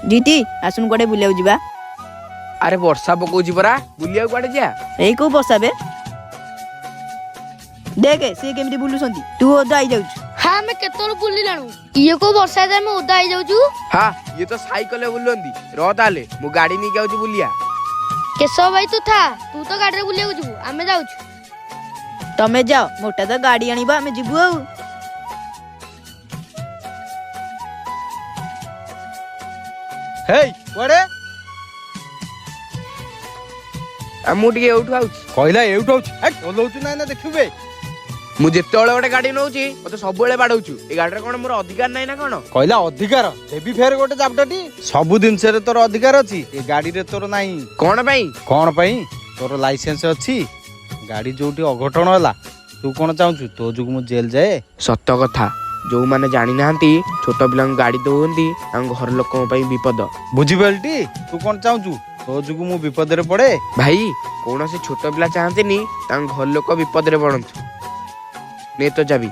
जीती आसुन कुआडे बुलिया जिबा। अरे वर्षा पकोची परा बुलिया कुआडे जा। एई को वर्षा बे देखे से केमिति बुलुसंती तू ओदा आई जाउछ। हाँ मैं केतोल बुली लाणु ये को वर्षा दे मैं ओदा आई जाउछु। हाँ ये तो साइकल बुलंदी रह ताले मु गाड़ी नहीं जाउछु बुलिया। केशव भाई तू था तू तो गाड़ी रे बुलिया जिबु आमे जाउछु। तमे जाओ मोटा तो गाड़ी आनिबा आमे जिबु आउ। हे कुआडे मु टिके एउठु आउछि। कहला एउठ आउछ हे ओलौछु ना ना देखिबे। मु जेतेबेले गोटे गाड़ी नउछि मते सबबेले बाडौछु। ए गाड़ी रे कोन मोर अधिकार नै ना कोन। कहला अधिकार देबी फेर गोटे जाबटाटी सब दिन से तोर अधिकार अछि ए गाड़ी रे तोर नाही। कोन पई तोर लाइसेंस अछि गाड़ी जोटी अघटन होला तू कोन चाहछु तो जुग मु जेल जाए। सत्य कथा जो माने जानि नाहंती छोट पिला गाड़ी दउंती तांग घर लोकन पई विपद। बुझी बेलटी तू कोन चाहछु तो जुग मु विपद रे पड़े। भाई कौन से छोट पिला चाहते नी तांग घर लोक विपद रे पड़ंतु ने तो जाबी।